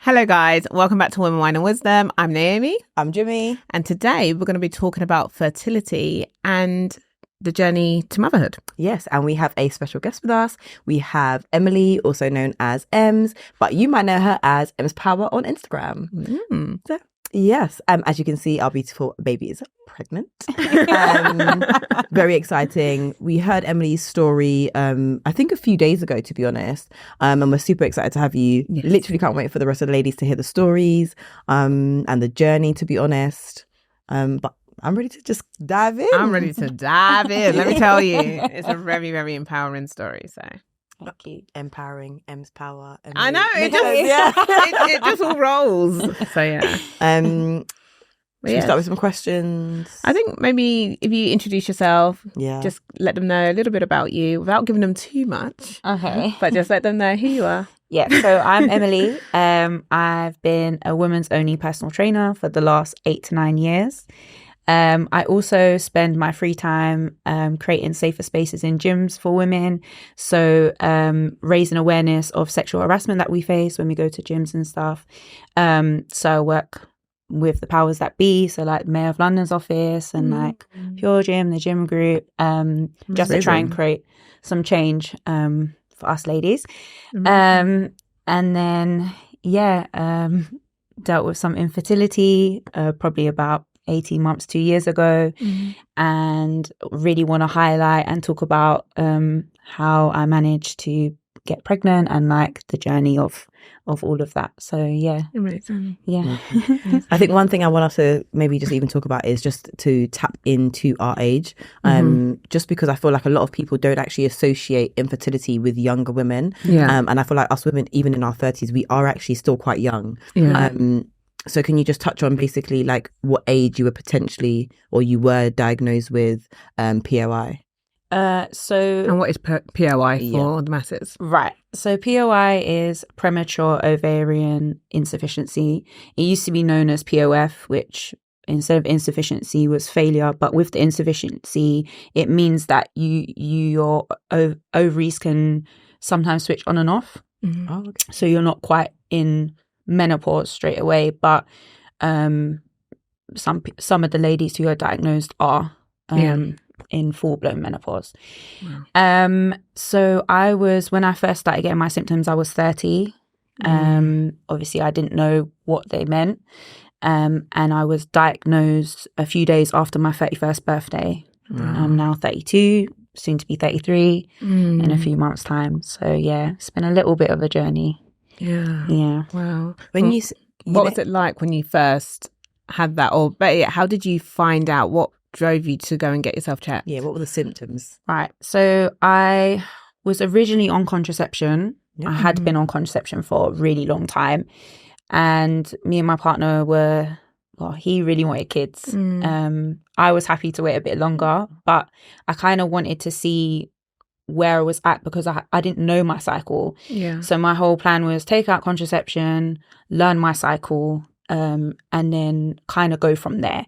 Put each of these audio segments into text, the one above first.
Hello guys, welcome back to Women, Wine and Wisdom. I'm Naomi. I'm Jimmy. And today we're going to be talking about fertility and the journey to motherhood. Yes, and we have a special guest with us. We have Emily, also known as Ems, but you might know her as EmzPower on Instagram. So, yes, as you can see, our beautiful baby is pregnant. Very exciting. We heard Emily's story, I think a few days ago, to be honest. And we're super excited to have you. Yes. Literally can't wait for the rest of the ladies to hear the stories and the journey, to be honest. But I'm ready to just dive in. I'm ready to dive in. Let me tell you, it's a very, very empowering story. So. Thank you. Empowering, EmzPower. I know, it just all rolls. So yeah. Should we start with some questions? I think maybe if you introduce yourself, just let them know a little bit about you without giving them too much. Okay. But just let them know who you are. Yeah, so I'm Emily. I've been a women's only personal trainer for the last 8 to 9 years. I also spend my free time creating safer spaces in gyms for women. So raising awareness of sexual harassment that we face when we go to gyms and stuff. So I work with the powers that be, so like Mayor of London's office and like Pure Gym, the gym group, just to try and create some change for us ladies. And then dealt with some infertility probably about 18 months, 2 years ago, and really want to highlight and talk about how I managed to get pregnant and like the journey of all of that. So yeah. Amazing. Yeah. I think one thing I want us to maybe just even talk about is just to tap into our age. Just because I feel like a lot of people don't actually associate infertility with younger women. And I feel like us women, even in our 30s, we are actually still quite young. So can you just touch on basically like what age you were potentially or you were diagnosed with POI? And what is POI for the masses? Right. So POI is premature ovarian insufficiency. It used to be known as POF, which instead of insufficiency was failure. But with the insufficiency, it means that your ovaries can sometimes switch on and off. Oh, okay. So you're not quite in menopause straight away. But some of the ladies who are diagnosed are. In full-blown menopause. Wow. So I was, when I first started getting my symptoms, I was 30. Obviously I didn't know what they meant. And I was diagnosed a few days after my 31st birthday. I'm now 32, soon to be 33 in a few months' time. So yeah, it's been a little bit of a journey. Yeah. Wow. What was it like when you first had that? Or better yet, how did you find out? What drove you to go and get yourself checked? Yeah, what were the symptoms? Right. So I was originally on contraception. I had been on contraception for a really long time. And me and my partner he really wanted kids. I was happy to wait a bit longer, but I kind of wanted to see where I was at because I didn't know my cycle. So my whole plan was take out contraception, learn my cycle, and then kind of go from there.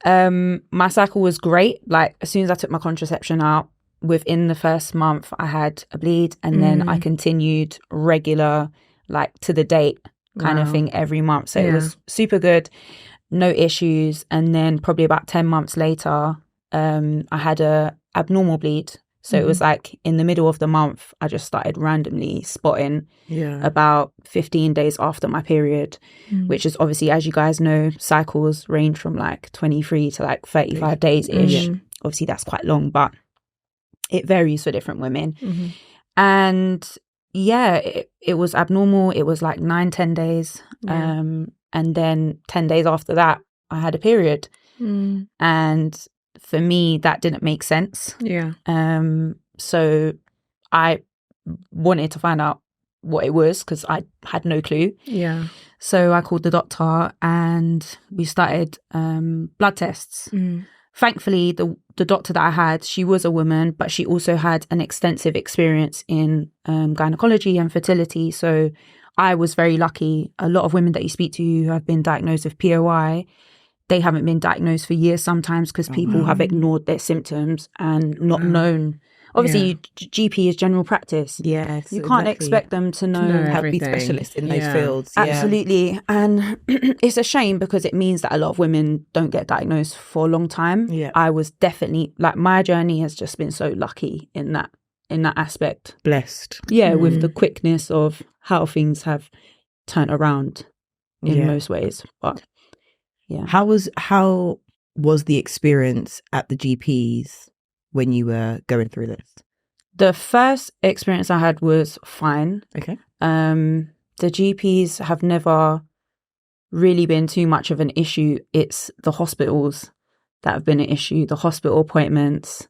My cycle was great. Like as soon as I took my contraception out, within the first month I had a bleed, and then I continued regular, like to the date kind of thing every month. So it was super good, no issues. And then probably about 10 months later, I had a abnormal bleed. So it was like in the middle of the month, I just started randomly spotting about 15 days after my period, which is obviously, as you guys know, cycles range from like 23 to like 35 days-ish. Obviously, that's quite long, but it varies for different women. And yeah, it was abnormal. It was like 9-10 days. And then 10 days after that, I had a period. And for me, that didn't make sense. So I wanted to find out what it was because I had no clue. So I called the doctor and we started blood tests. Thankfully, the doctor that I had, she was a woman, but she also had an extensive experience in gynecology and fertility. So I was very lucky. A lot of women that you speak to who have been diagnosed with POI, they haven't been diagnosed for years sometimes because people have ignored their symptoms and not known obviously GP is general practice. Yes, you can't expect them to know have be specialists in those fields. Absolutely. And it's a shame because it means that a lot of women don't get diagnosed for a long time. I was definitely, like, my journey has just been so lucky in that aspect. Blessed. With the quickness of how things have turned around in most ways. But how was the experience at the GPs when you were going through this? The first experience I had was fine. Okay. The GPs have never really been too much of an issue. It's the hospitals that have been an issue, the hospital appointments.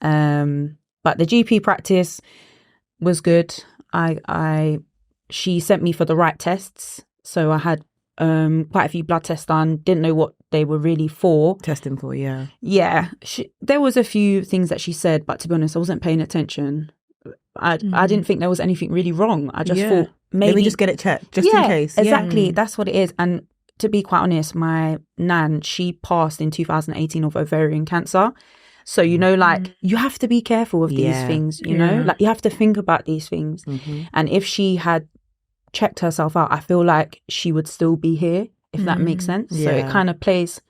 But the GP practice was good. She sent me for the right tests. So I had quite a few blood tests done. Didn't know what they were really for. Testing for, yeah. Yeah. There was a few things that she said, but to be honest, I wasn't paying attention. I didn't think there was anything really wrong. I just thought maybe... Let me just get it checked, just in case. Exactly. That's what it is. And to be quite honest, my nan, she passed in 2018 of ovarian cancer. So, you know, like, you have to be careful of these things, you know? Like, you have to think about these things. And if she had checked herself out, I feel like she would still be here, if that makes sense. So it kind of plays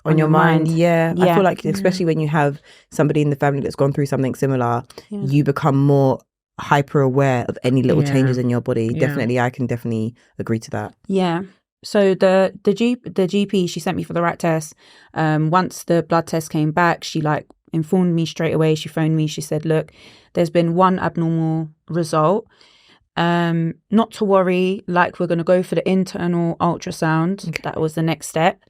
on your mind. Yeah. I feel like, especially when you have somebody in the family that's gone through something similar, you become more hyper aware of any little changes in your body. Definitely, I can definitely agree to that. Yeah. So the GP, she sent me for the right test. Once the blood test came back, she like informed me straight away. She phoned me. She said, look, there's been one abnormal result. Not to worry, like, we're going to go for the internal ultrasound. Okay. That was the next step.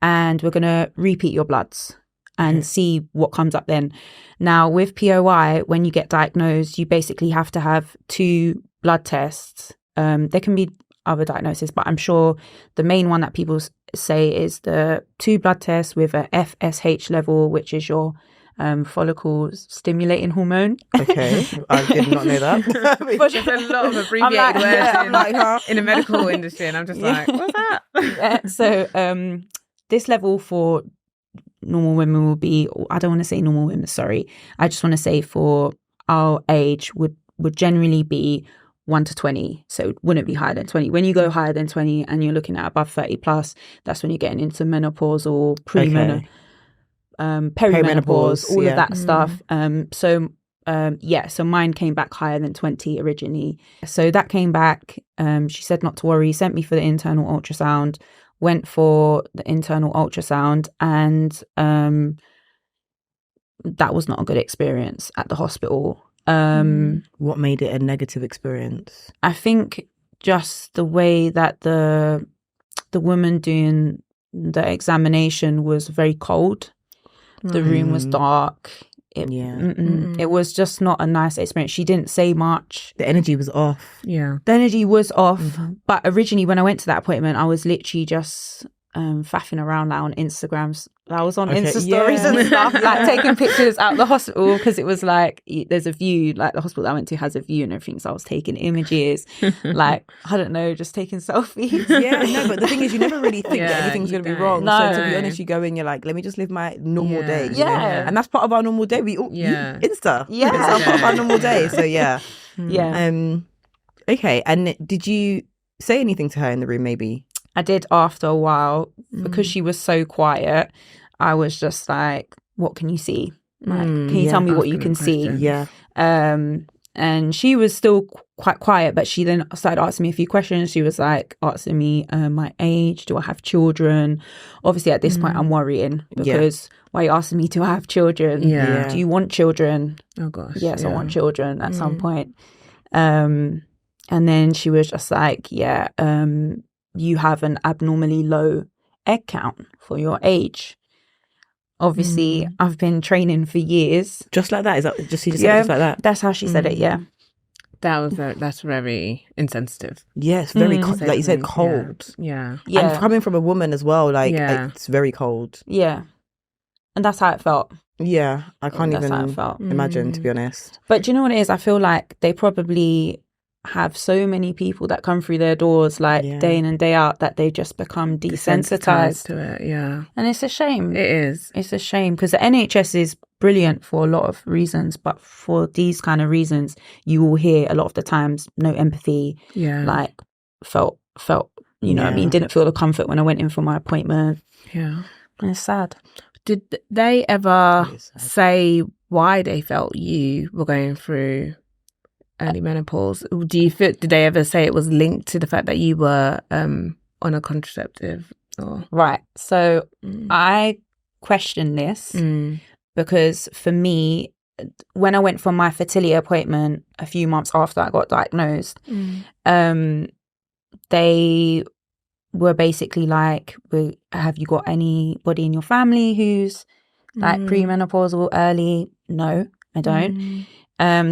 And we're going to repeat your bloods and see what comes up then. Now, with POI, when you get diagnosed, you basically have to have 2 blood tests. There can be other diagnoses, but I'm sure the main one that people say is the 2 blood tests with a FSH level, which is your follicle stimulating hormone. Okay, I did not know that. There's a lot of abbreviated words in the medical industry, and I'm just like, what's that? So this level for normal women will be, I don't want to say normal women, sorry. I just want to say for our age would generally be 1 to 20. So it wouldn't be higher than 20. When you go higher than 20 and you're looking at above 30 plus, that's when you're getting into menopause or perimenopause, all of that stuff. So mine came back higher than 20 originally. So that came back. She said not to worry, sent me for the internal ultrasound, went for the internal ultrasound, and that was not a good experience at the hospital. What made it a negative experience? I think just the way that the woman doing the examination was very cold. The room was dark. It was just not a nice experience. She didn't say much. The energy was off. Yeah. The energy was off. But originally when I went to that appointment, I was literally just faffing around like on Instagrams. I was on Insta stories and stuff, like taking pictures out the hospital, because it was like there's a view, like the hospital I went to has a view and everything. So I was taking images, like, I don't know, just taking selfies. But the thing is, you never really think that anything's going to be wrong. No. So to be honest, you go in, you're like, let me just live my normal day. You know? And that's part of our normal day. We all Insta. It's part of our normal day. So okay. And did you say anything to her in the room? Maybe I did after a while, because she was so quiet. I was just like, what can you see? Like, can you tell me what you can see? Yeah. And she was still quite quiet, but she then started asking me a few questions. She was like asking me my age, do I have children? Obviously at this point I'm worrying, because why are you asking me, do I have children? Do you want children? Oh gosh. Yes, I want children at some point. And then she was just like, you have an abnormally low egg count for your age. Obviously, I've been training for years. Just like that? Is that just, she just said it just like that? That's how she said it, That's very insensitive. Yeah, it's very like you said, cold. Yeah. And coming from a woman as well, like it's very cold. Yeah. And that's how it felt. Yeah, I can't even imagine, to be honest. But do you know what it is? I feel like they probably have so many people that come through their doors like day in and day out that they just become desensitized to it. Yeah. And it's a shame. It is. It's a shame because the NHS is brilliant for a lot of reasons, but for these kind of reasons, you will hear a lot of the times no empathy. Yeah. Like felt, you know what I mean? Didn't feel the comfort when I went in for my appointment. Yeah. And it's sad. Did they ever say why they felt you were going through early menopause? Did they ever say it was linked to the fact that you were on a contraceptive? Or? Right. So I question this because for me, when I went for my fertility appointment a few months after I got diagnosed, they were basically like, have you got anybody in your family who's like premenopausal early? No, I don't.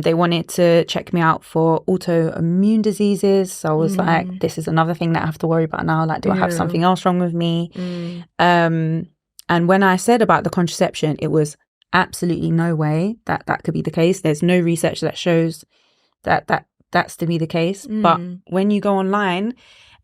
They wanted to check me out for autoimmune diseases. So I was like, this is another thing that I have to worry about now. Like, do I have something else wrong with me? And when I said about the contraception, it was absolutely no way that could be the case. There's no research that shows that's to be the case. But when you go online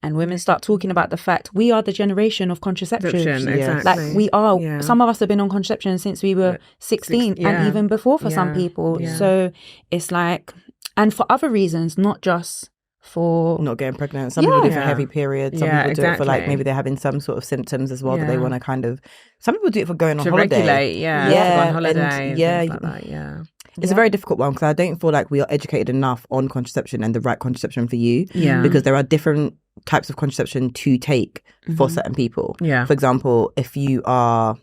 and women start talking about the fact we are the generation of contraception. Exactly. Like we are, some of us have been on contraception since we were 16 and even before for some people. Yeah. So it's like, and for other reasons, not just for not getting pregnant. Some people do it for heavy periods. Some people do it for like maybe they're having some sort of symptoms as well that they want to kind of. Some people do it for going on holiday. Regulate, to go on holiday, and things like that, It's a very difficult one because I don't feel like we are educated enough on contraception and the right contraception for you. Yeah. Because there are different types of contraception to take for certain people. Yeah. For example, if you are,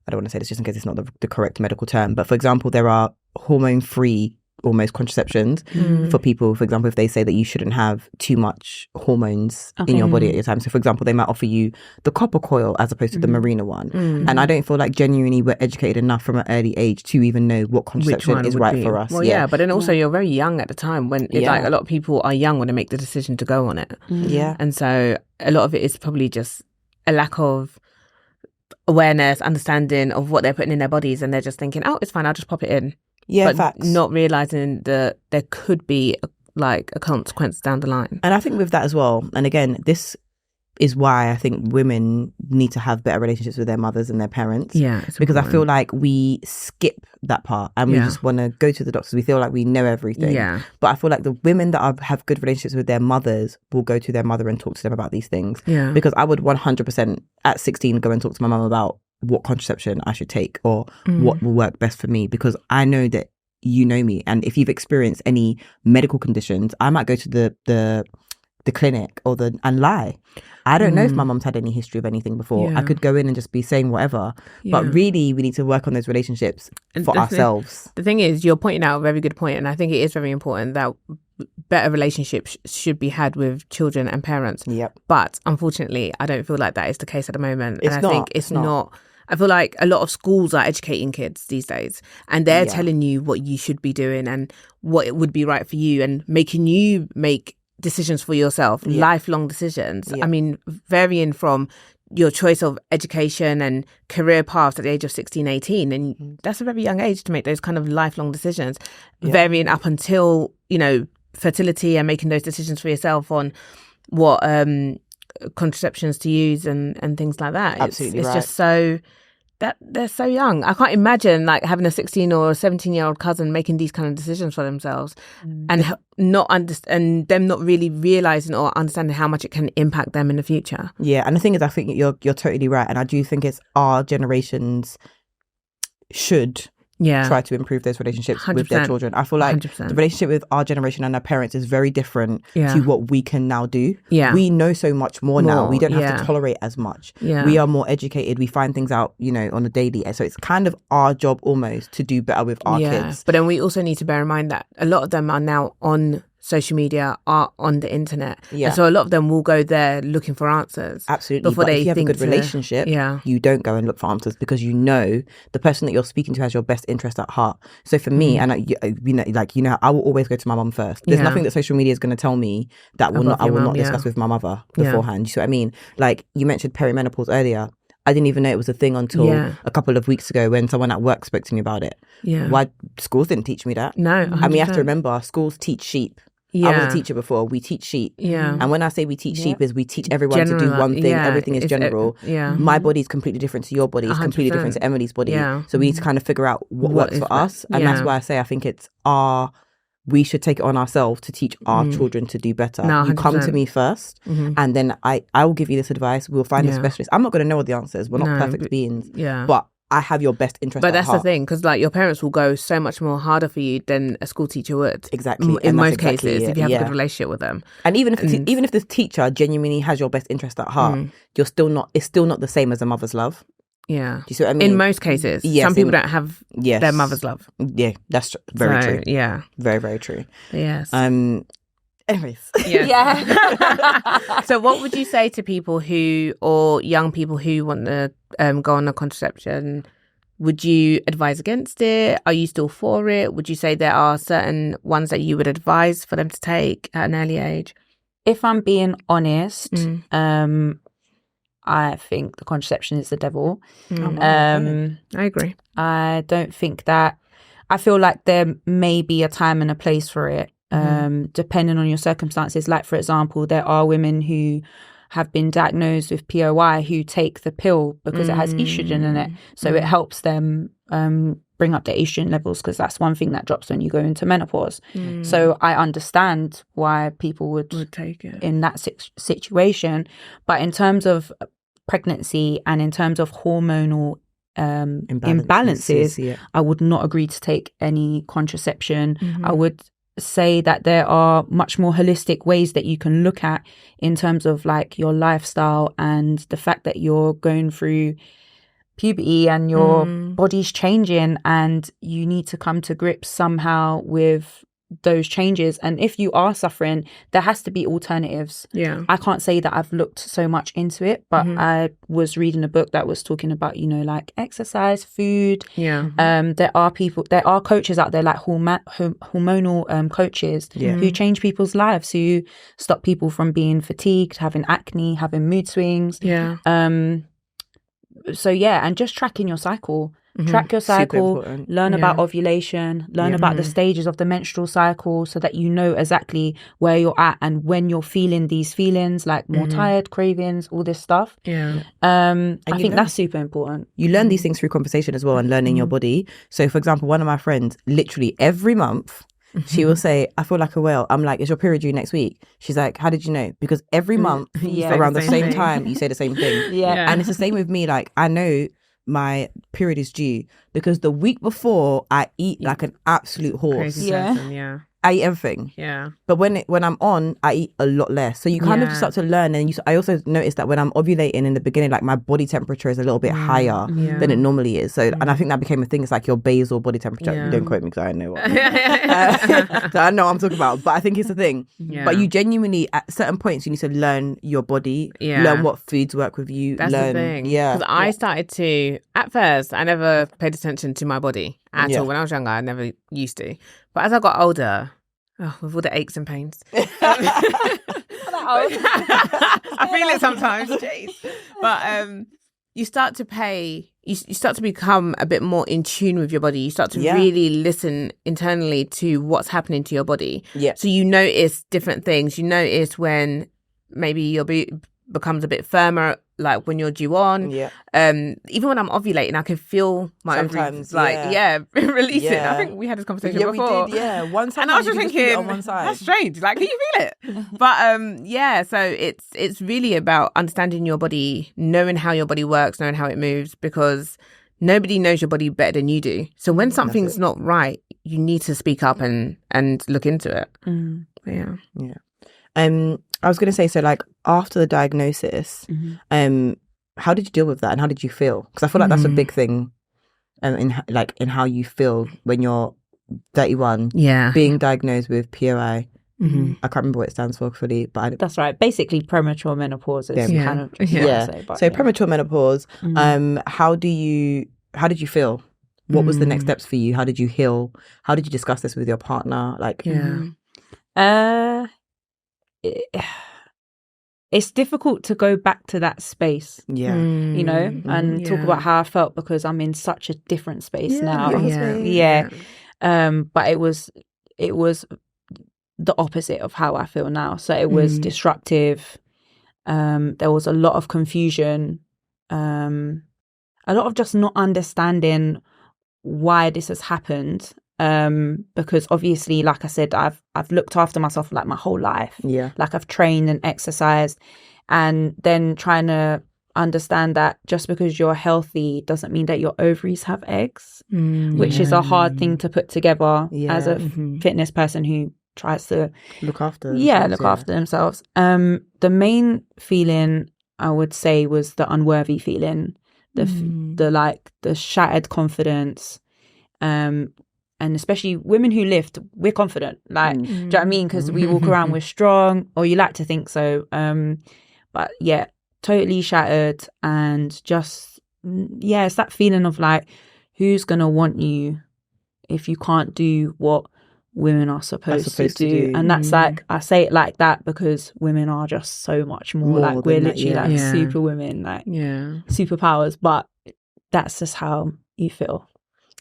I don't want to say this just in case it's not the correct medical term, but for example, there are hormone-free almost contraceptions for people. For example, if they say that you shouldn't have too much hormones in your body at your time. So for example, they might offer you the copper coil as opposed to the Mirena one. And I don't feel like genuinely we're educated enough from an early age to even know what contraception is right for us. Well, but then also you're very young at the time when like a lot of people are young when they make the decision to go on it. And so a lot of it is probably just a lack of awareness, understanding of what they're putting in their bodies, and they're just thinking, oh, it's fine, I'll just pop it in. But facts. Not realising that there could be a consequence down the line. And I think with that as well, and again, this is why I think women need to have better relationships with their mothers and their parents. Yeah. Because I feel like we skip that part and we just want to go to the doctors. We feel like we know everything. Yeah. But I feel like the women that have good relationships with their mothers will go to their mother and talk to them about these things. Yeah. Because I would 100% at 16 go and talk to my mum about what contraception I should take or what will work best for me, because I know that you know me, and if you've experienced any medical conditions, I might go to the clinic and lie. I don't know if my mum's had any history of anything before. I could go in and just be saying whatever, but really we need to work on those relationships for ourselves. The thing is, you're pointing out a very good point, and I think it is very important that better relationships should be had with children and parents. Yep. But unfortunately, I don't feel like that is the case at the moment. I think it's not. I feel like a lot of schools are educating kids these days, and they're telling you what you should be doing and what it would be right for you, and making you make decisions for yourself, lifelong decisions. I mean, varying from your choice of education and career paths at the age of 16, 18. And that's a very young age to make those kind of lifelong decisions, varying up until, fertility and making those decisions for yourself on what contraceptions to use and things like that. Absolutely it's right. just so that they're so young. I can't imagine like having a 16 or 17-year-old cousin making these kind of decisions for themselves and and them not really realizing or understanding how much it can impact them in the future. Yeah, and the thing is, I think you're totally right, and I do think it's our generations should try to improve those relationships 100%. With their children. I feel like 100%. The relationship with our generation and our parents is very different to what we can now do. Yeah. We know so much more now. We don't have to tolerate as much. Yeah. We are more educated. We find things out, on a daily. So it's kind of our job almost to do better with our kids. But then we also need to bear in mind that a lot of them are now on social media, are on the internet. Yeah. And so a lot of them will go there looking for answers. Absolutely. Before if you have a good relationship, you don't go and look for answers because you know the person that you're speaking to has your best interest at heart. So for me, and I will always go to my mum first. There's nothing that social media is going to tell me that I will not discuss with my mother beforehand. You see what I mean? Like you mentioned perimenopause earlier. I didn't even know it was a thing until a couple of weeks ago when someone at work spoke to me about it. Yeah. Why schools didn't teach me that? No. 100%. I mean, you have to remember, schools teach sheep. I was a teacher before. We teach sheep. Yeah. And when I say we teach sheep is we teach everyone to do one thing. Everything is general. My body is completely different to your body. It's 100%. Completely different to Emily's body. Yeah. So we need to kind of figure out what works for us. And that's why I say I think it's we should take it on ourselves to teach our children to do better. No, you come to me first, and then I will give you this advice. We'll find a specialist. I'm not going to know all the answers. We're not perfect beings. Yeah. But I have your best interest at heart. But that's the thing, because like your parents will go so much more harder for you than a school teacher would. Exactly. In most cases, if you have a good relationship with them. And even if the teacher genuinely has your best interest at heart, it's still not the same as a mother's love. Yeah. Do you see what I mean? In most cases. Yes, some people don't have their mother's love. Yeah, that's very true. Yeah. Very, very true. Yes. Anyways. Yeah. So what would you say to people or young people who want to go on a contraception? Would you advise against it? Are you still for it? Would you say there are certain ones that you would advise for them to take at an early age? If I'm being honest, I think the contraception is the devil. I agree. I don't think that... I feel like there may be a time and a place for it. Depending on your circumstances. Like, for example, there are women who have been diagnosed with POI who take the pill because it has estrogen in it. So it helps them bring up their estrogen levels, because that's one thing that drops when you go into menopause. So I understand why people would take it in that situation. But in terms of pregnancy and in terms of hormonal imbalances, I would not agree to take any contraception. I would say that there are much more holistic ways that you can look at in terms of like your lifestyle and the fact that you're going through puberty and your body's changing, and you need to come to grips somehow with those changes. And if you are suffering, there has to be alternatives. I can't say that I've looked so much into it, but I was reading a book that was talking about, you know, like exercise, food. There are coaches out there, like hormonal coaches who change people's lives, who stop people from being fatigued, having acne, having mood swings. So and just tracking your cycle. Track your cycle, learn about ovulation, learn about the stages of the menstrual cycle, so that you know exactly where you're at and when you're feeling these feelings, like more tired, cravings, all this stuff. I think that's super important. You learn these things through conversation as well, and learning your body. So for example, one of my friends, literally every month, she will say, I feel like a whale. I'm like, is your period due next week? She's like, how did you know? Because every month around the same time you say the same thing. And it's the same with me. Like, I know my period is due because the week before I eat like an absolute horse. I eat everything. But when I'm on, I eat a lot less. So you kind of just start to learn. And I also noticed that when I'm ovulating in the beginning, like my body temperature is a little bit higher than it normally is. So, and I think that became a thing. It's like your basal body temperature. Don't quote me because I don't know what. So I know what I'm talking about. But I think it's a thing. But you genuinely, at certain points, you need to learn your body, learn what foods work with you. That's the thing. Because I started to, at first, I never paid attention to my body at all. When I was younger, I never used to. But as I got older, with all the aches and pains, I feel it sometimes. Jeez. But you start to you start to become a bit more in tune with your body. You start to really listen internally to what's happening to your body. So you notice different things. You notice when maybe your body becomes a bit firmer, like when you're due on. Even when I'm ovulating, I can feel my ovaries releasing. I think we had this conversation before. We did, one side, and I was just thinking, on one side. That's strange. Like, can you feel it? But so it's really about understanding your body, knowing how your body works, knowing how it moves, because nobody knows your body better than you do. So when something's not right, you need to speak up and look into it. I was going to say, so like after the diagnosis, how did you deal with that and how did you feel? Because I feel like that's a big thing in how you feel when you're 31, being diagnosed with POI. I can't remember what it stands for fully, but that's right. Basically, premature menopause is kind of so premature menopause. How did you feel? What was the next steps for you? How did you heal? How did you discuss this with your partner? It's difficult to go back to that space, you know, and talk about how I felt, because I'm in such a different space now. But it was the opposite of how I feel now. So it was disruptive. There was a lot of confusion, a lot of just not understanding why this has happened. Because obviously, like I said, I've looked after myself like my whole life. Yeah. Like I've trained and exercised, and then trying to understand that just because you're healthy doesn't mean that your ovaries have eggs, which is a hard thing to put together as a fitness person who tries to look after themselves. The main feeling I would say was the unworthy feeling, the shattered confidence, and especially women who lift, we're confident, like do you know what I mean, because we walk around, we're strong, or you like to think so, but yeah, totally shattered. And just it's that feeling of like, who's gonna want you if you can't do what women are supposed to do? And that's like, I say it like that because women are just so much more like, we're literally like super women, like superpowers, but that's just how you feel.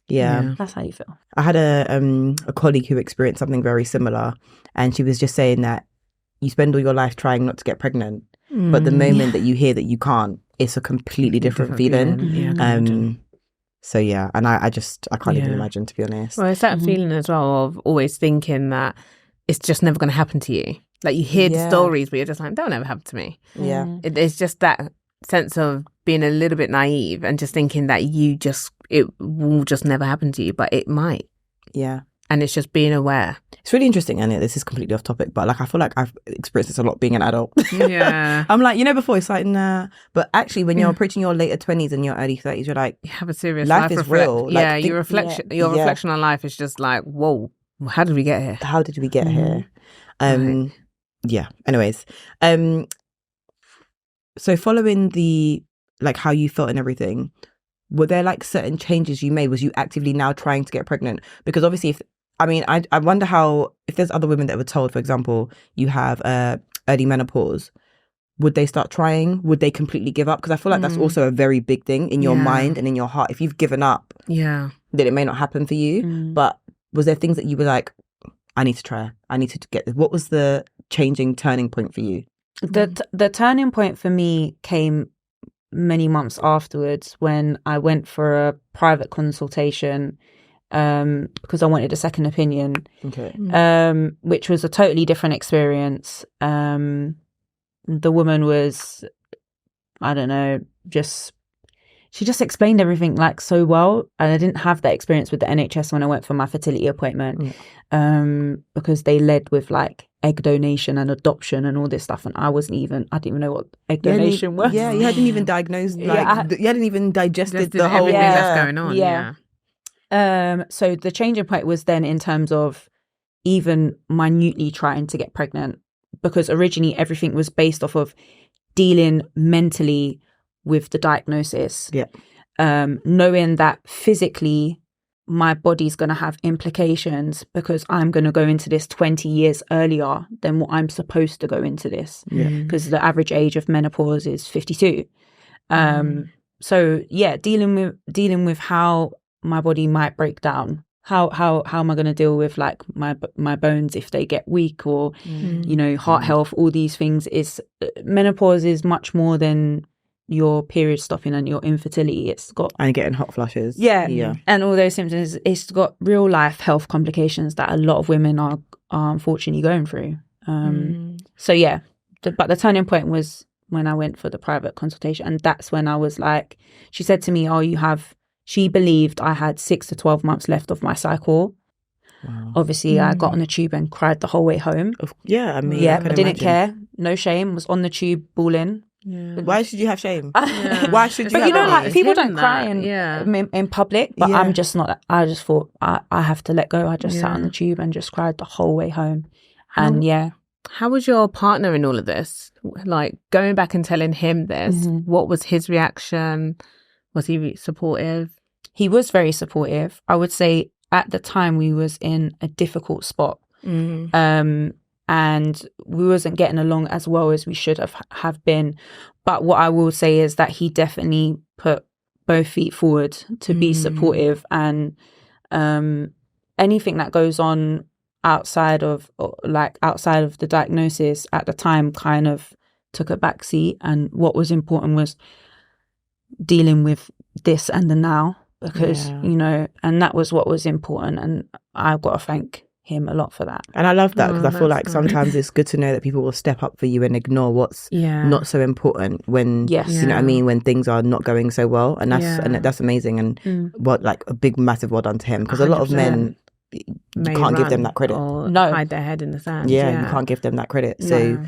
That's how you feel. I had a colleague who experienced something very similar, and she was just saying that you spend all your life trying not to get pregnant, but the moment that you hear that you can't, it's a completely different feeling. So yeah, and I can't even imagine, to be honest. Well, it's that feeling as well of always thinking that it's just never going to happen to you. Like you hear the stories, but you're just like, that'll never happen to me. It's just that sense of being a little bit naive and just thinking that it will just never happen to you, but it might. And it's just being aware. It's really interesting, and this is completely off topic, but like I feel like I've experienced this a lot being an adult. I'm like, before it's like, nah. But actually, when you're approaching your later 20s and your early 30s, you're like, you have a serious life is real. Like, your reflection on life is just like, whoa, how did we get here? How did we get here? Yeah. Anyways, so following the like how you felt and everything, were there like certain changes you made? Was you actively now trying to get pregnant? Because obviously, I wonder how, if there's other women that were told, for example, you have early menopause, would they start trying? Would they completely give up? Because I feel like that's also a very big thing in your mind and in your heart. If you've given up, then it may not happen for you. But was there things that you were like, I need to try, I need to get this? What was the turning point for you? The turning point for me came many months afterwards when I went for a private consultation because I wanted a second opinion, which was a totally different experience. The woman was, I don't know, she just explained everything like so well, and I didn't have that experience with the NHS when I went for my fertility appointment, because they led with like egg donation and adoption and all this stuff, and I didn't even know what egg donation was. You hadn't even diagnosed, you hadn't even digested the whole everything that's going on. So the changing point was then in terms of even minutely trying to get pregnant, because originally everything was based off of dealing mentally with the diagnosis, knowing that physically my body's going to have implications because I'm going to go into this 20 years earlier than what I'm supposed to go into this, because the average age of menopause is 52. So yeah, dealing with how my body might break down. How am I going to deal with like my bones if they get weak, or heart health? All these things menopause is much more than your period stopping and your infertility. It's got and getting hot flushes, and all those symptoms. It's got real life health complications that a lot of women are unfortunately going through. So yeah, but the turning point was when I went for the private consultation, and that's when I was like, she said to me, she believed I had 6 to 12 months left of my cycle. Wow. Obviously, I got on the tube and cried the whole way home. I didn't care. No shame. Was on the tube bawling. Why should you have shame? Why should you? But like people don't cry in public. But I'm just not. I just thought I have to let go. I just sat on the tube and just cried the whole way home. How was your partner in all of this? Like going back and telling him this, what was his reaction? Was he supportive? He was very supportive. I would say at the time we was in a difficult spot. And we wasn't getting along as well as we should have been. But what I will say is that he definitely put both feet forward to be supportive, and anything that goes on outside of the diagnosis at the time kind of took a backseat, and what was important was dealing with this and the now, because and that was what was important, and I've got to thank him a lot for that. And I love that, because I feel like sometimes it's good to know that people will step up for you and ignore what's not so important when you know what I mean, when things are not going so well, and that's amazing, and what, like, a big massive well done to him, because a lot of men, you can't give them that credit. Hide their head in the sand. You can't give them that credit. So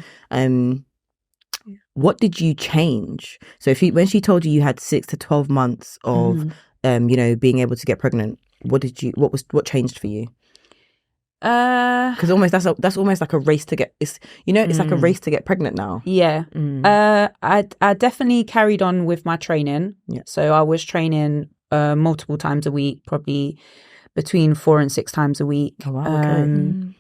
what did you change? So when she told you had 6 to 12 months of being able to get pregnant, what changed for you? Because that's almost like a race to get, it's like a race to get pregnant now. I definitely carried on with my training. So I was training multiple times a week, probably between 4 and 6 times a week. Oh, wow, okay.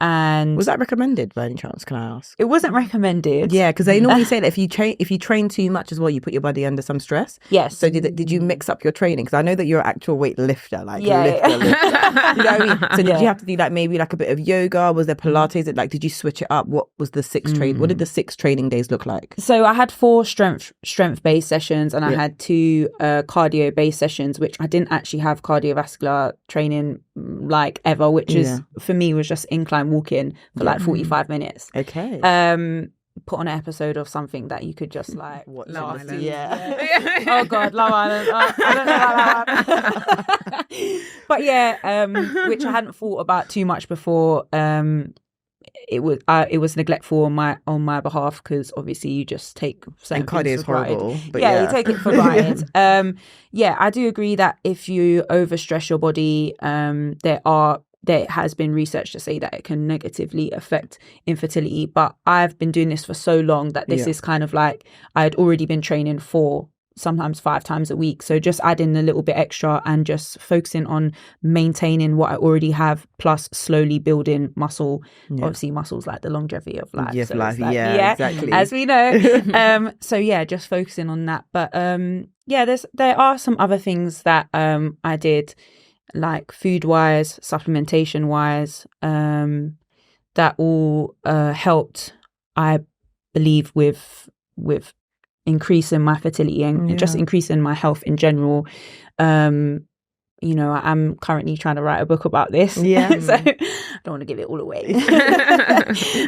And was that recommended by any chance, can I ask? It wasn't recommended. Yeah, because they normally say that if you train too much as well, you put your body under some stress. Yes. So did you mix up your training? Because I know that you're an actual weight lifter, like lifter. You know what I mean? So did you have to do like maybe like a bit of yoga? Was there Pilates? Like, did you switch it up? What was the 6 train? What did the 6 training days look like? So I had 4 strength based sessions, and I had 2 cardio based sessions, which I didn't actually have cardiovascular training like ever, which is for me was just incline walking for like 45 minutes. Okay. Put on an episode of something that you could just like watch. Love Island. Oh God, Love Island. I don't know about that. But which I hadn't thought about too much before. It was neglectful on my behalf, because obviously you just take certain and cardio is horrible, but you take it for granted. I do agree that if you overstress your body, there has been research to say that it can negatively affect infertility, but I've been doing this for so long that this is kind of like I'd already been training 4, sometimes 5 times a week. So just adding a little bit extra and just focusing on maintaining what I already have, plus slowly building muscle. Obviously muscle's like the longevity of life. Yes, so life. Like, Exactly. As we know. Just focusing on that. But there are some other things that I did, like food wise, supplementation wise, that all helped, I believe, with increasing my fertility and just increasing my health in general. I'm currently trying to write a book about this. So I don't want to give it all away.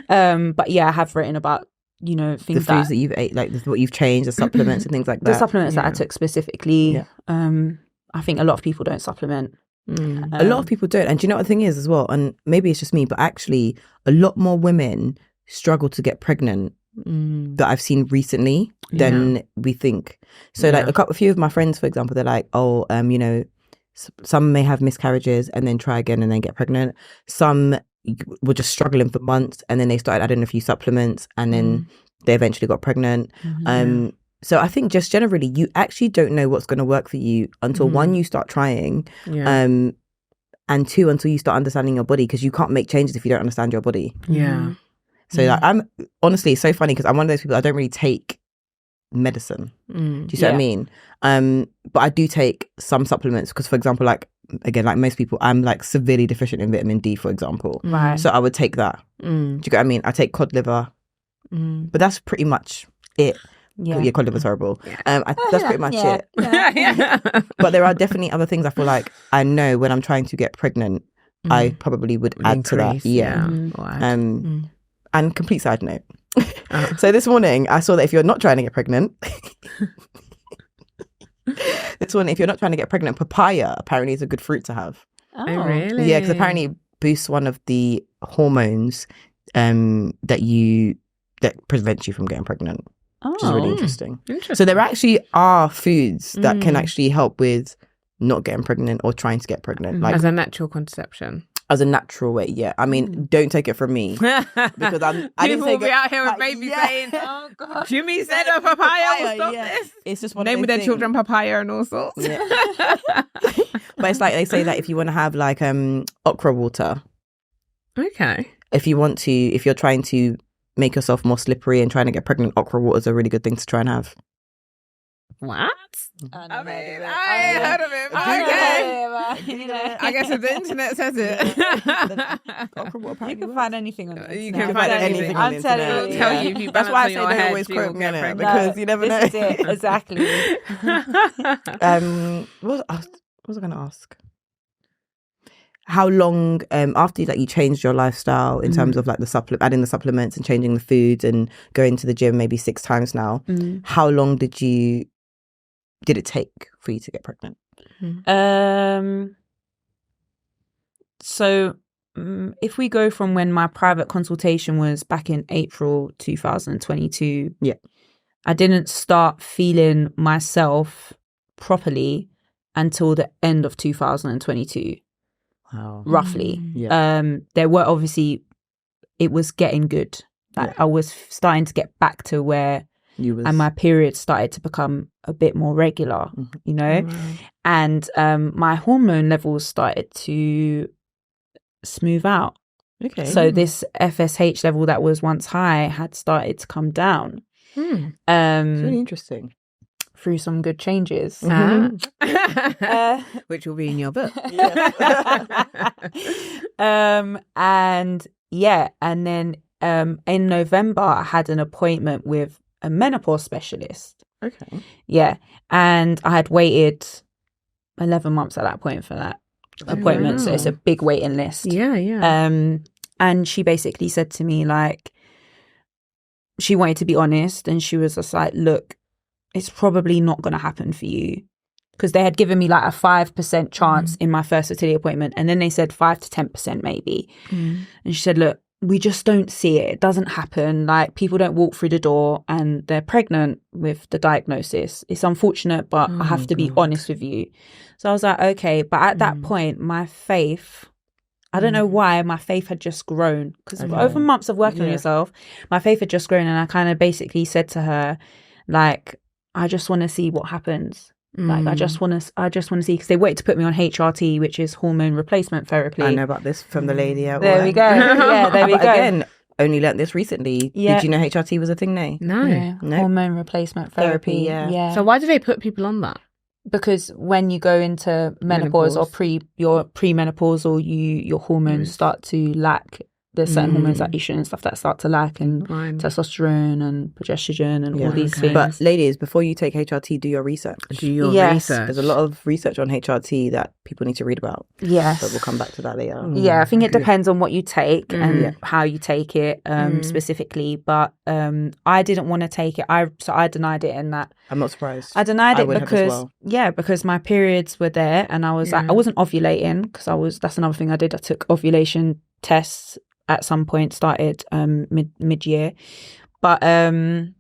But I have written about things, the foods that you've ate, like what you've changed, the supplements and things like that. The supplements that I took specifically. I think a lot of people don't supplement. A lot of people don't, and do you know what the thing is as well, and maybe it's just me, but actually a lot more women struggle to get pregnant that I've seen recently than we think. So like a few of my friends, for example, they're like, some may have miscarriages and then try again and then get pregnant. Some were just struggling for months and then they started adding a few supplements and then they eventually got pregnant. So I think just generally, you actually don't know what's going to work for you until 1, you start trying, and 2, until you start understanding your body, because you can't make changes if you don't understand your body. So like, I'm honestly, it's so funny because I'm one of those people, I don't really take medicine. Do you see what I mean? But I do take some supplements because, for example, like most people, I'm like severely deficient in vitamin D, for example. Right. So I would take that. Do you get what I mean? I take cod liver, but that's pretty much it. Your cod liver's horrible. That's pretty much it. But there are definitely other things I feel like I know when I'm trying to get pregnant, I probably would add to that. And complete side note. So this morning I saw that if you're not trying to get pregnant, papaya apparently is a good fruit to have. Oh really? Yeah, because apparently it boosts one of the hormones that prevents you from getting pregnant. Which is really interesting. So there actually are foods that can actually help with not getting pregnant or trying to get pregnant. Like as a natural contraception. As a natural way, yeah. I mean, don't take it from me. Because I didn't say... People will be out here with babies saying, oh God, Jimmy said a papaya will stop this. It's just one name of with their children papaya and all sorts. Yeah. But it's like they say that if you want to have like okra water. Okay. If you're trying to make yourself more slippery and trying to get pregnant, okra water is a really good thing to try and have. What? I ain't heard of him. Okay. I guess if the internet says it. You can find anything on the internet. You can find anything on the internet. I'm telling you. Tell you if you That's why I balance say on your don't head, always you quote will me get on it, pregnant. because you never know. This is it. Exactly. What was I going to ask? How long after you changed your lifestyle in terms of like adding the supplements and changing the foods and going to the gym maybe 6 times now? How long did it take for you to get pregnant? So if we go from when my private consultation was back in April 2022, I didn't start feeling myself properly until the end of 2022. Wow. Roughly. There were obviously, it was getting good. I was starting to get back to where and my periods started to become a bit more regular, you know, and my hormone levels started to smooth out. Okay. So this FSH level that was once high had started to come down. It's really interesting. Through some good changes. Which will be in your book. And then in November I had an appointment with a menopause specialist. Okay. Yeah. And I had waited 11 months at that point for that appointment. Wow. So it's a big waiting list. Yeah. And she basically said to me, like, she wanted to be honest, and she was just like, look, it's probably not going to happen for you, because they had given me like a 5% chance in my first fertility appointment, and then they said 5 to 10% maybe. And she said, look, we just don't see it. It doesn't happen. Like, people don't walk through the door and they're pregnant with the diagnosis. It's unfortunate, but I have to be honest with you. So I was like, okay. But at that point, my faith, I don't know why, my faith had just grown, because over months of working on yourself, my faith had just grown. And I kind of basically said to her, like, I just want to see what happens. Like, I just want to see, because they waited to put me on HRT, which is hormone replacement therapy. I know about this from the lady at There work. we go. Yeah, there we go. Again, only learnt this recently. Yeah. Did you know HRT was a thing now? No. Yeah. No. Hormone replacement therapy. Yeah. So why do they put people on that? Because when you go into menopause or your premenopausal, your hormones start to lack. There's certain hormones like estrogen and stuff that start to lack, and testosterone and progesterone and all these things. But ladies, before you take HRT, do your research. Research. There's a lot of research on HRT that people need to read about. Yes. But we'll come back to that later. Yeah, I think it depends on what you take and how you take it specifically. But I didn't want to take it. So I denied it in that. I'm not surprised. I denied it would have as well. because my periods were there, and I was like, I wasn't ovulating, because that's another thing I did. I took ovulation tests at some point, started mid-year. But I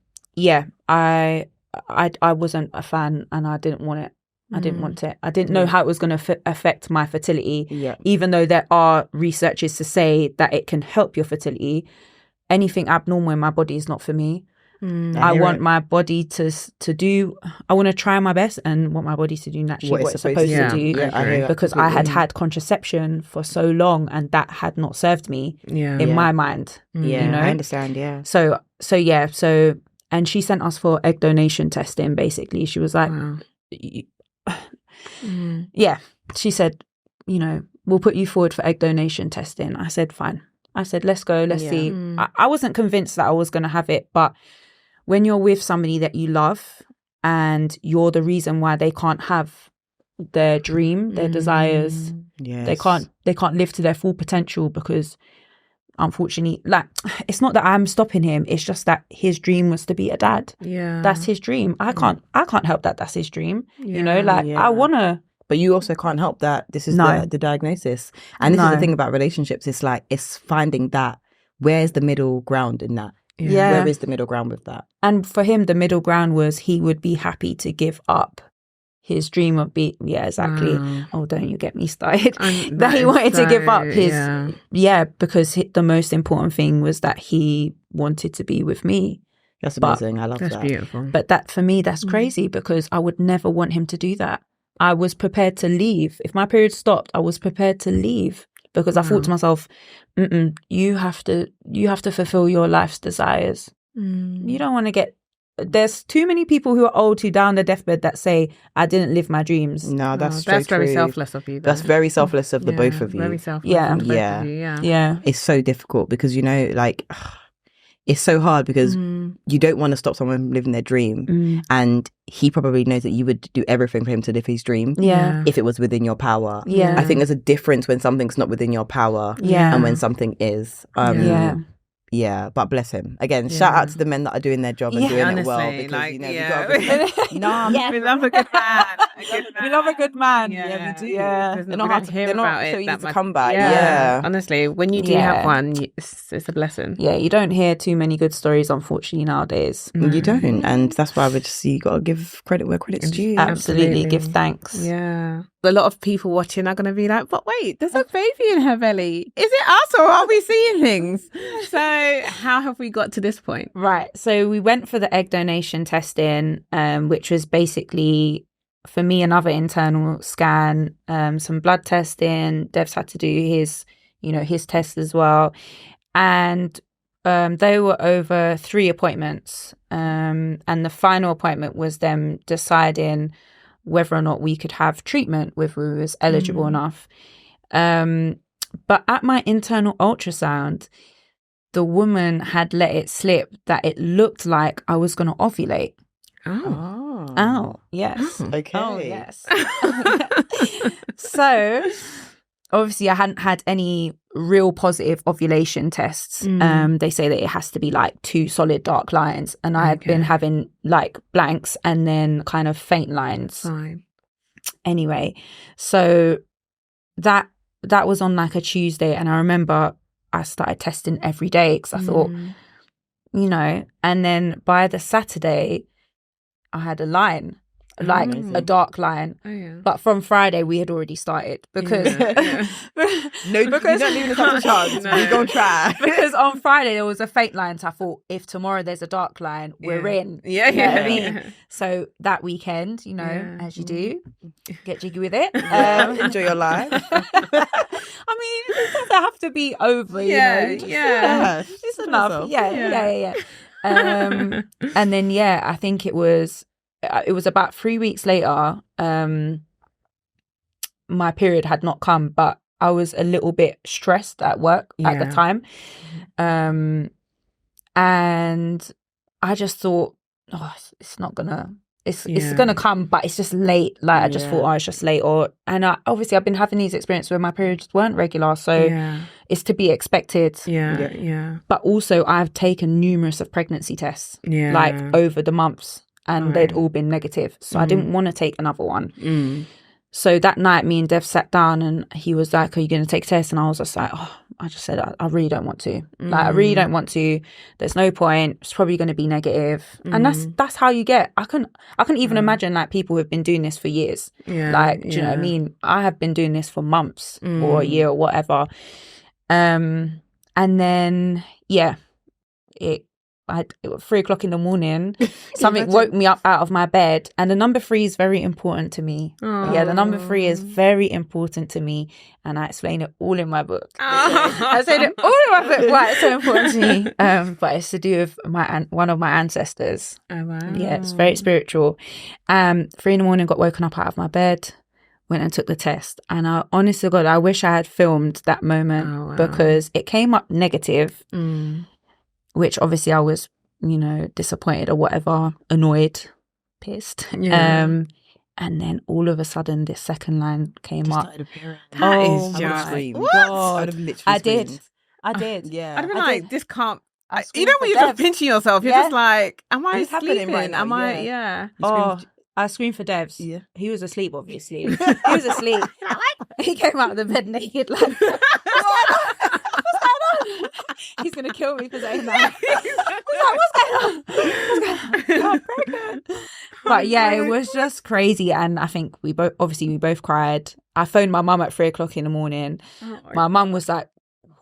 wasn't a fan, and I didn't want it. I didn't want it. I didn't know how it was going to affect my fertility, even though there are researches to say that it can help your fertility. Anything abnormal in my body is not for me. I want my body to do, I want to try my best and want my body to do naturally what it's supposed to do, because I had contraception for so long, and that had not served me in my mind. Yeah, you know? I understand, So and she sent us for egg donation testing, basically. She was like, she said, we'll put you forward for egg donation testing. I said, fine. I said, let's go, let's see. I wasn't convinced that I was going to have it, but when you're with somebody that you love and you're the reason why they can't have their dream, their desires, they can't live to their full potential, because unfortunately, like, it's not that I'm stopping him, it's just that his dream was to be a dad. That's his dream. I can't help that that's his dream. I want to. But you also can't help that this is the diagnosis. And this is the thing about relationships. It's like, it's finding that, where's the middle ground in that? Where is the middle ground with that? And for him, the middle ground was he would be happy to give up his dream of oh, don't you get me started. That he wanted to give up his, because the most important thing was that he wanted to be with me. That's amazing. I love that. That's beautiful. But that, for me, that's crazy, because I would never want him to do that. I was prepared to leave. If my period stopped, I was prepared to leave, because I thought to myself, you have to fulfill your life's desires. You don't want to get there's too many people who are old who die on their deathbed that say, I didn't live my dreams. No, that's very selfless of you. That's very selfless of the both of you. Very selfless of the both of you, Yeah. It's so difficult because, you know, like, it's so hard because you don't want to stop someone from living their dream. And he probably knows that you would do everything for him to live his dream if it was within your power. I think there's a difference when something's not within your power and when something is. Yeah, but bless him. Again, shout out to the men that are doing their job and doing it well. Because, like, you know, we love a good man. We love a good man. Yeah, we do. They're not so easy to come back. Honestly, when you do have one, it's a blessing. Yeah, you don't hear too many good stories, unfortunately, nowadays. You don't. And that's why you got to give credit where credit's due. Absolutely. Give thanks. Yeah. A lot of people watching are going to be like, but wait, there's a baby in her belly. Is it us or are we seeing things? So how have we got to this point? Right. So we went for the egg donation testing, which was basically, for me, another internal scan, some blood testing. Dev's had to do his test as well. And they were over 3 appointments. And the final appointment was them deciding whether or not we could have treatment, whether we was eligible enough. But at my internal ultrasound, the woman had let it slip that it looked like I was going to ovulate. Oh, yes. Okay. Oh, yes. So, obviously, I hadn't had any real positive ovulation tests. They say that it has to be like 2 solid dark lines, and I had been having like blanks and then kind of faint lines. Fine. Anyway, so that was on like a Tuesday, and I remember I started testing every day because I thought, you know, and then by the Saturday, I had a line. Like a dark line. But from Friday we had already started because you don't leave us up to chance. We're gonna try. Because on Friday there was a faint line, so I thought if tomorrow there's a dark line, we're in. You know what I mean? So that weekend, you know, as you do, get jiggy with it. Enjoy your life. I mean, it doesn't have to be over, you know. It's enough. Yeah. And then I think it was about 3 weeks later, my period had not come, but I was a little bit stressed at work at the time. And I just thought, it's not gonna, it's gonna come, but it's just late. Like I just thought, it's just late. And obviously I've been having these experiences where my periods weren't regular, so it's to be expected. But also I've taken numerous of pregnancy tests, like over the months. And they'd all been negative. So I didn't want to take another one. So that night, me and Dev sat down and he was like, are you going to take a test? And I was just like, I just said, I really don't want to. Like, I really don't want to. There's no point. It's probably going to be negative. And that's how you get. I can even imagine like people who've been doing this for years. Like, do you know what I mean? I have been doing this for months or a year or whatever. And then, it was 3 o'clock in the morning. Something woke me up out of my bed, and the number 3 is very important to me. The number 3 is very important to me, and I explain it all in my book. I said it all in my book why it's so important to me. But it's to do with one of my ancestors. Oh wow! Yeah, it's very spiritual. 3 in the morning, got woken up out of my bed, went and took the test, and honest to God, I wish I had filmed that moment because it came up negative. Which obviously I was, you know, disappointed or whatever, annoyed, pissed. And then all of a sudden this second line came up. That is just what? I would have literally I did. Yeah. I'd be like, this can't. You know when you're just pinching yourself, you're just like, am I sleeping right now? Am I? Yeah. I screamed for Devs. Yeah. He was asleep, obviously. He was asleep. He came out of the bed naked, like, what's going on? He's going to kill me for saying that. What's going on? I'm pregnant. But it was just crazy. And I think we both cried. I phoned my mum at 3 o'clock in the morning. My mum was like,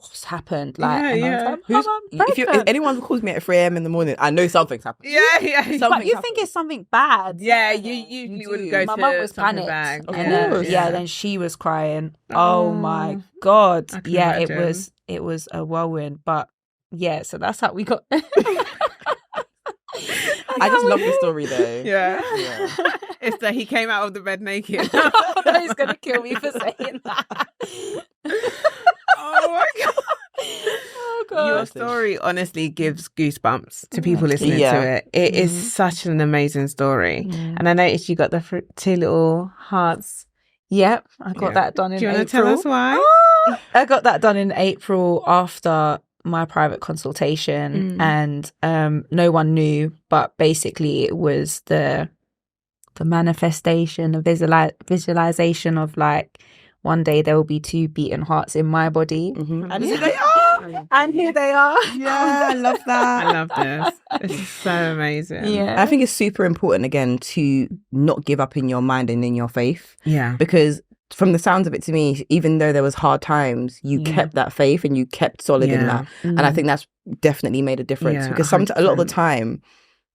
what's happened? Like, I was like, if anyone calls me at 3 a.m. in the morning, I know something's happened. But you think it's something bad. Yeah, you usually would go to my mum was panicked. Bag. And then she was crying. Oh my God. Yeah, it was a whirlwind. But so that's how we got. I just love the story though. Yeah. It's that he came out of the bed naked. He's gonna kill me for saying that. Oh my God. Oh God. Your story honestly gives goosebumps to people listening to it. It is such an amazing story. And I noticed you got the two little hearts. Yep, I got that done in April. Do you want to tell us why? I got that done in April after my private consultation, and no one knew, but basically it was the manifestation, a visualization of like one day there will be two beating hearts in my body, and here they are, and here they are. Yeah, I love that. I love this. It's so amazing. I think it's super important again to not give up in your mind and in your faith. Yeah, because from the sounds of it to me, even though there was hard times, you kept that faith and you kept solid in that. And I think that's definitely made a difference, because a lot of the time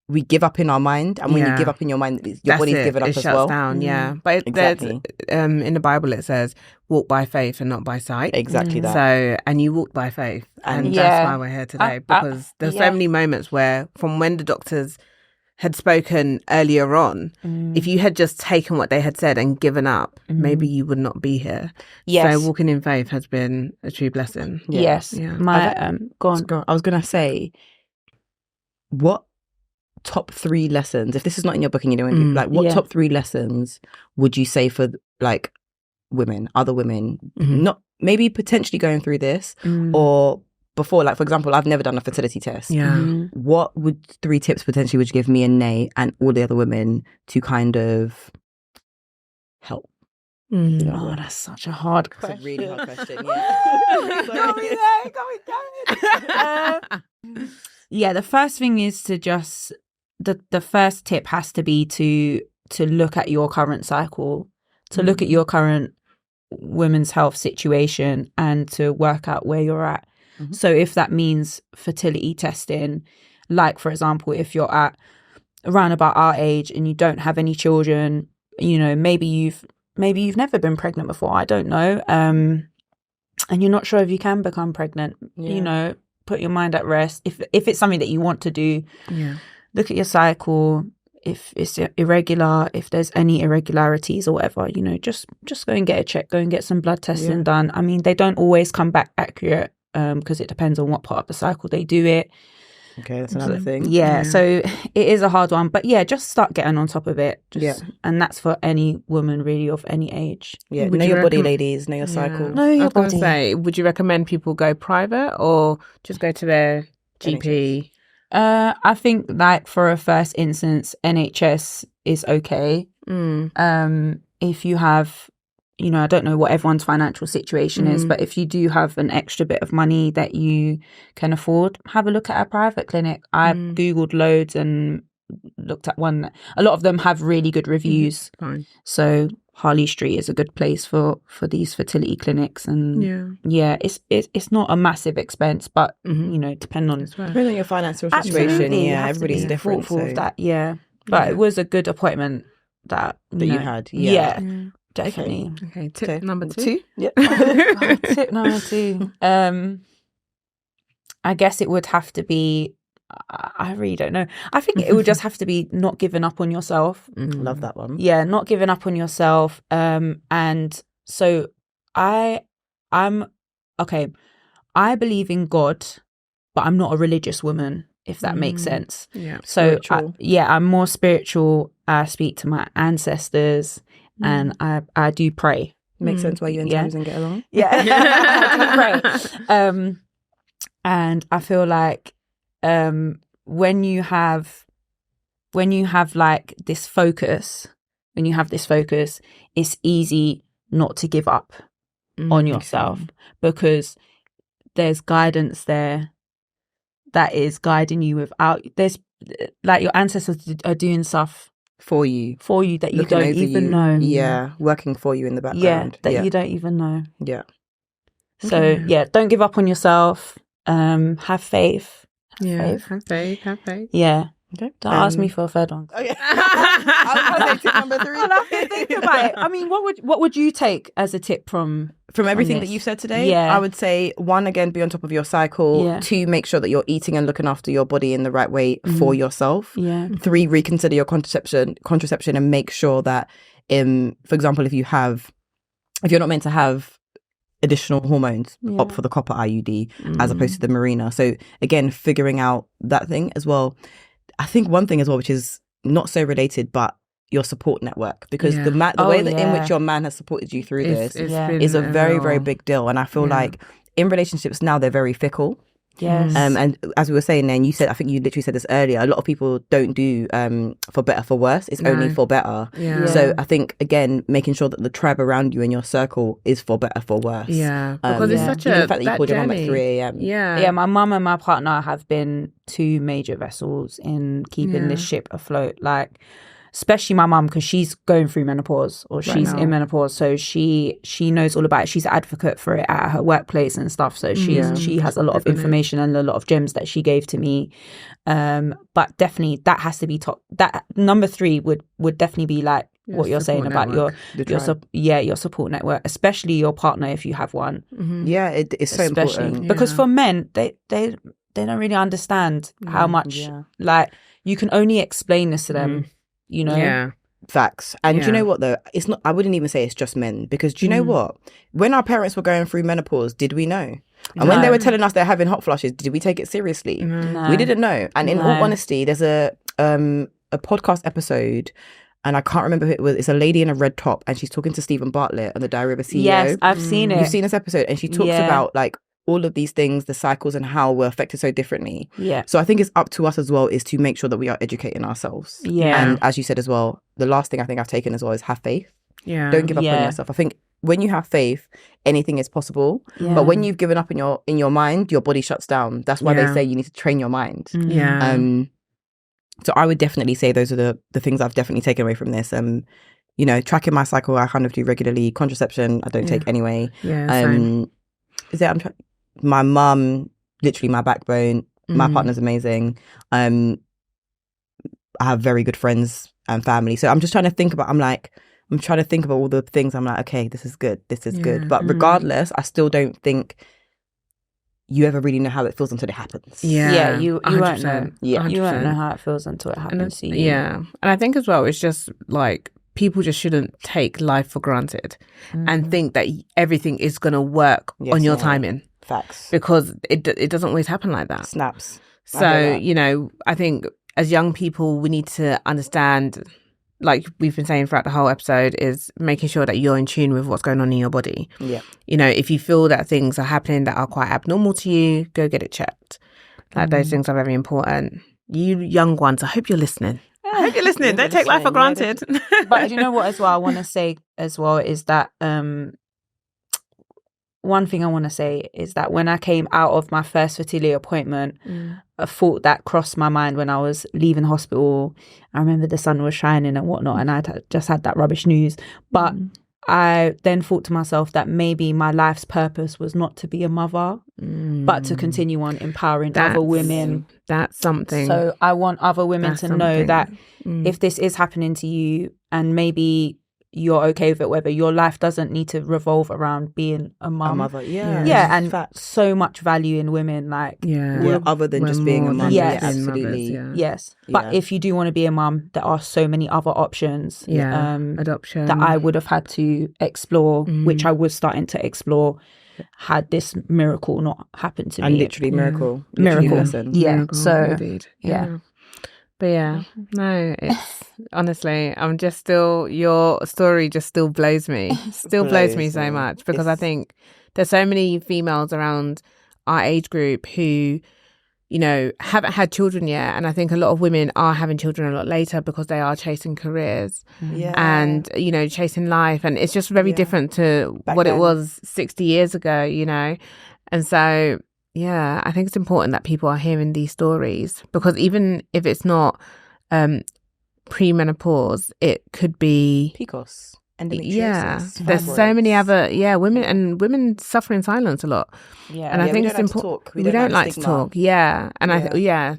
we give up in our mind, and when you give up in your mind, your body's given up as well. Down, but exactly. In the Bible it says, walk by faith and not by sight. Exactly that. So, and you walk by faith, and that's why we're here today, because there's so many moments where, from when the doctors had spoken earlier on, if you had just taken what they had said and given up, maybe you would not be here. So walking in faith has been a true blessing. Yes. Go on. I was gonna say, what top 3 lessons, if this is not in your book and you don't like, what top 3 lessons would you say for like women, other women, not maybe potentially going through this or before, like for example, I've never done a fertility test. What would 3 tips potentially would you give me and Nay and all the other women to kind of help? Oh, that's such a hard question. It's a really hard question. The first thing is to just the first tip has to be to look at your current cycle, to look at your current women's health situation, and to work out where you're at. So if that means fertility testing, like for example, if you're at around about our age and you don't have any children, you know, maybe you've never been pregnant before, I don't know, and you're not sure if you can become pregnant, you know, put your mind at rest. If it's something that you want to do, look at your cycle. If it's irregular, if there's any irregularities or whatever, you know, just go and get a check, go and get some blood testing done. I mean, they don't always come back accurate, because it depends on what part of the cycle they do it. Okay, that's another thing. So it is a hard one, but just start getting on top of it. And that's for any woman really of any age. Know your body, ladies. Know your cycle. Know your body. Say, would you recommend people go private or just go to their GP? I think like for a first instance, NHS is okay. If you have, you know, I don't know what everyone's financial situation is, but if you do have an extra bit of money that you can afford, have a look at a private clinic. I Googled loads and looked at one. A lot of them have really good reviews. So Harley Street is a good place for these fertility clinics, and it's not a massive expense, but you know, depending on your financial situation, everybody's different. Thoughtful of that, but it was a good appointment that you had, definitely. Okay, tip number 2. Tip number 2. I guess it would have to be, I really don't know. I think it would just have to be not giving up on yourself. Love that one. Yeah, not giving up on yourself. And so I'm okay. I believe in God, but I'm not a religious woman, if that makes sense. Yeah. So I'm more spiritual. I speak to my ancestors, and I do pray. Makes sense why you and Tamsin get along. I do pray. And I feel like when you have like this focus, it's easy not to give up on yourself, because there's guidance there that is guiding you without, there's like your ancestors are doing stuff for you that you don't even know. Working for you in the background. You don't even know. So don't give up on yourself. Have faith. Have faith. Okay. Don't ask me for a third one. Okay. I was going to take number 3. I'll have to think about it. I mean, what would you take as a tip from everything that you've said today? Yeah. I would say 1, again, be on top of your cycle. Yeah. 2, make sure that you're eating and looking after your body in the right way for yourself. Yeah. 3, reconsider your contraception and make sure that, for example, if you're not meant to have additional hormones, opt for the copper IUD as opposed to the Mirena. So again, figuring out that thing as well. I think one thing as well, which is not so related, but your support network, because the way that in which your man has supported you through this is a very, very big deal. And I feel like in relationships now, they're very fickle. Yes. And as we were saying then, I think you literally said this earlier, a lot of people don't do for better, for worse. It's only for better. Yeah. So I think, again, making sure that the tribe around you in your circle is for better, for worse. Yeah. Because it's such the fact that you called your mum at 3 a.m. Yeah, my mum and my partner have been 2 major vessels in keeping this ship afloat. Like, especially my mum, because she's going through menopause, or she's in menopause, so she knows all about it. She's an advocate for it at her workplace and stuff, so she has a lot of information and a lot of gems that she gave to me. But definitely that has to be top. That number 3 would definitely be like what you're saying about your support network, especially your partner if you have one. Yeah, it's so important, because for men they don't really understand how much like you can only explain this to them. You know? Yeah. Facts. And do you know what though? It's not, I wouldn't even say it's just men, because do you know what? When our parents were going through menopause, did we know? And when they were telling us they're having hot flushes, did we take it seriously? No. We didn't know. And in all honesty, there's a podcast episode, and I can't remember who it was. It's a lady in a red top, and she's talking to Stephen Bartlett on the Diary of a CEO. Yes, I've seen it. You've seen this episode, and she talks about like all of these things, the cycles, and how we're affected so differently. Yeah. So I think it's up to us as well, is to make sure that we are educating ourselves. Yeah. And as you said as well, the last thing I think I've taken as well is have faith. Yeah. Don't give up on yourself. I think when you have faith, anything is possible. Yeah. But when you've given up in your mind, your body shuts down. That's why they say you need to train your mind. Yeah. So I would definitely say those are the things I've definitely taken away from this. You know, tracking my cycle, I kind of do regularly. Contraception, I don't take anyway. Yeah. My mum, literally my backbone. My partner's amazing. I have very good friends and family. So I'm just trying to think about, I'm trying to think about all the things. I'm like, okay, this is good. This is good. But regardless, I still don't think you ever really know how it feels until it happens. Yeah, you won't know. Yeah, you won't know how it feels until it happens to you. Yeah. And I think as well, it's just like, people just shouldn't take life for granted and think that everything is going to work on your timing. Facts. Because it doesn't always happen like that. Snaps. So, you know, I think as young people, we need to understand, like we've been saying throughout the whole episode, is making sure that you're in tune with what's going on in your body. Yeah. You know, if you feel that things are happening that are quite abnormal to you, go get it checked. Like those things are very important. You young ones, I hope you're listening. I hope you're listening. Don't take life for granted. But you know what as well, I want to say as well is that one thing I want to say is that when I came out of my first fertility appointment, a thought that crossed my mind when I was leaving hospital, I remember the sun was shining and whatnot, and I just had that rubbish news. But I then thought to myself that maybe my life's purpose was not to be a mother, but to continue on empowering other women. That's something. So I want other women to know that if this is happening to you, and maybe you're okay with it, whether your life doesn't need to revolve around being a mum. A mother, yeah. Yeah, and so much value in women, like... Yeah, other than just being a mum. Yes, absolutely. Yes. But if you do want to be a mum, there are so many other options. Adoption. That I would have had to explore, which I was starting to explore, had this miracle not happened to me. And literally miracle. Miracle. Yeah. Miracle, so, indeed. Yeah. But yeah, no, it's honestly, I'm just still, your story just still blows me. Still blows me so much, because I think there's so many females around our age group who, you know, haven't had children yet. And I think a lot of women are having children a lot later because they are chasing careers and, you know, chasing life. And it's just very different to what it was 60 years ago, you know. And so... yeah, I think it's important that people are hearing these stories, because even if it's not premenopause, it could be PCOS, endometriosis. There's so many other women suffer in silence a lot. And I think it's important. We don't like to talk.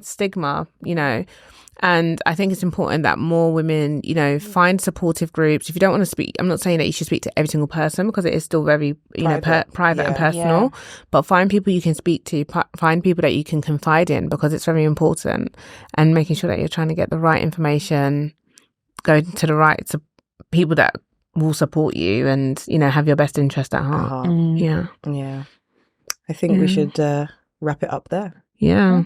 Stigma, and I think it's important that more women, find supportive groups. If you don't want to speak, I'm not saying that you should speak to every single person, because it is still very, private and personal. But find people you can speak to, find people that you can confide in, because it's very important. And making sure that you're trying to get the right information, go to the right people that will support you and, have your best interest at heart. Yeah. I think we should wrap it up there. Yeah.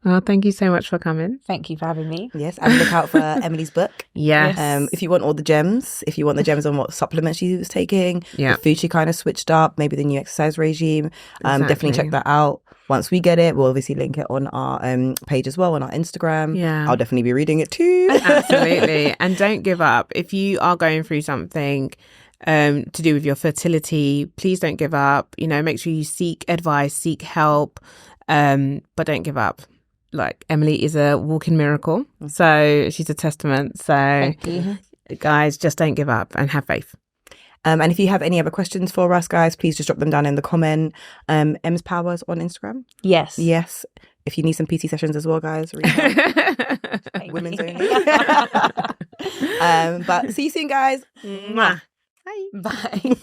Well, thank you so much for coming. Thank you for having me. Yes, and look out for Emily's book. Yes. If you want all the gems, on what supplements she was taking, the food she kind of switched up, maybe the new exercise regime, definitely check that out. Once we get it, we'll obviously link it on our page as well, on our Instagram. Yeah. I'll definitely be reading it too. Absolutely. And don't give up. If you are going through something to do with your fertility, please don't give up. Make sure you seek advice, seek help. But don't give up. Like, Emily is a walking miracle, so she's a testament. So guys, just don't give up and have faith. And if you have any other questions for us, guys, please just drop them down in the comment. EmzPower's on Instagram. Yes. If you need some PT sessions as well, guys, women's only. But see you soon, guys. Bye. Bye.